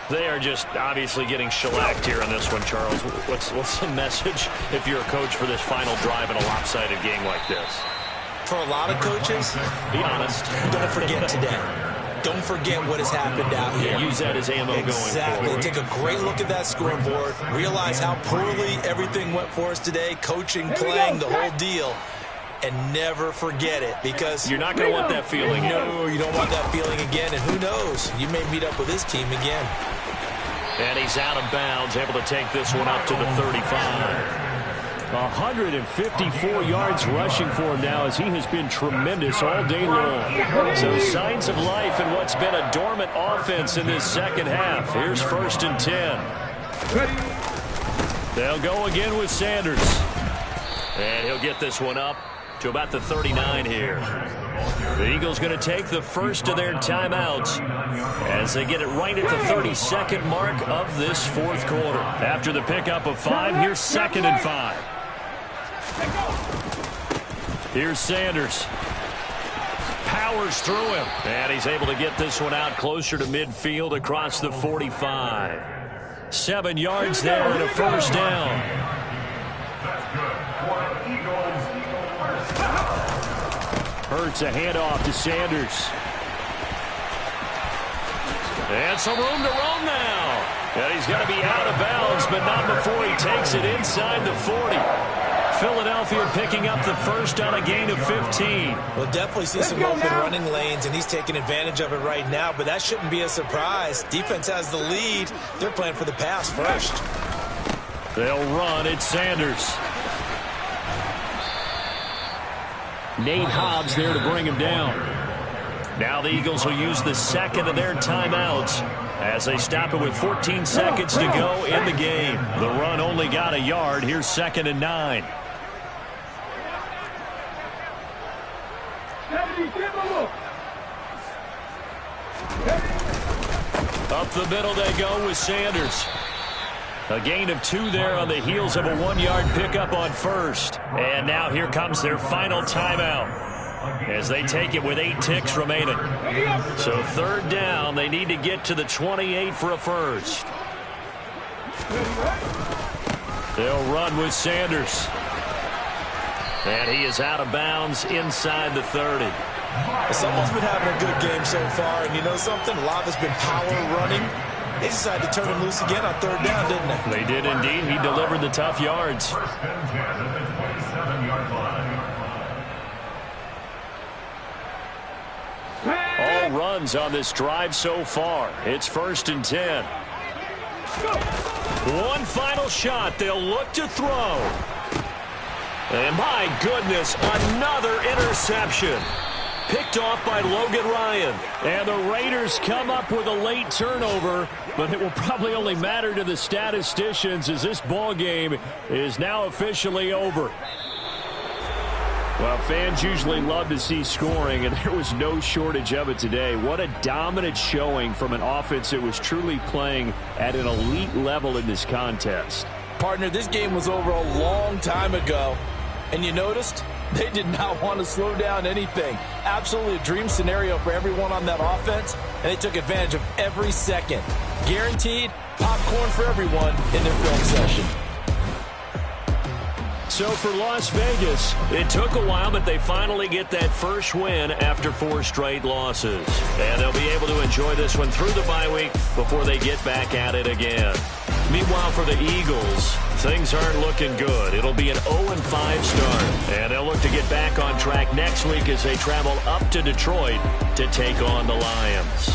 They are just obviously getting shellacked here in this one, Charles. What's the message if you're a coach for this final drive in a lopsided game like this? For a lot of coaches, be honest. Don't forget today. Don't forget what has happened out here. Use that as ammo going forward. Take a great look at that scoreboard. Realize how poorly everything went for us today. Coaching, playing, the whole deal. And never forget it, because you're not going to want that feeling. No, you don't want that feeling again. And who knows? You may meet up with this team again. And he's out of bounds, able to take this one up to the 35. 154 yards rushing for him now as he has been tremendous all day long. So signs of life in what's been a dormant offense in this second half. Here's 1st and 10. They'll go again with Sanders. And he'll get this one up to about the 39 here. The Eagles going to take the first of their timeouts as they get it right at the 32nd mark of this fourth quarter. After the pickup of 5, here's 2nd and 5. Here's Sanders. Powers through him. And he's able to get this one out closer to midfield across the 45. 7 yards there and a first down. Hurts a handoff to Sanders. And some room to roam now. And he's going to be out of bounds, but not before he takes it inside the 40. Philadelphia picking up the first on a gain of 15. We'll definitely see some open running lanes, and he's taking advantage of it right now, but that shouldn't be a surprise. Defense has the lead. They're playing for the pass first. They'll run. It's Sanders. Nate Hobbs there to bring him down. Now the Eagles will use the second of their timeouts as they stop it with 14 seconds to go in the game. The run only got a yard. Here's 2nd and 9. Up the middle they go with Sanders. A gain of 2 there on the heels of a 1-yard pickup on first. And now here comes their final timeout as they take it with 8 ticks remaining. So 3rd down, they need to get to the 28 for a first. They'll run with Sanders. And he is out of bounds inside the 30. Someone's been having a good game so far, and you know something? A lot of it's been power running. They decided to turn him loose again on third down, didn't they? They did indeed. He delivered the tough yards. First and 10 at the 27-yard line. All runs on this drive so far. It's 1st and 10. One final shot. They'll look to throw. And my goodness, another interception. Picked off by Logan Ryan. And the Raiders come up with a late turnover, but it will probably only matter to the statisticians as this ball game is now officially over. Well, fans usually love to see scoring, and there was no shortage of it today. What a dominant showing from an offense that was truly playing at an elite level in this contest. Partner, this game was over a long time ago, and you noticed they did not want to slow down anything. Absolutely a dream scenario for everyone on that offense, and they took advantage of every second. Guaranteed popcorn for everyone in their film session. So for Las Vegas, it took a while, but they finally get that first win after 4 straight losses. And they'll be able to enjoy this one through the bye week before they get back at it again. Meanwhile, for the Eagles, things aren't looking good. It'll be an 0-5 start. And they'll look to get back on track next week as they travel up to Detroit to take on the Lions.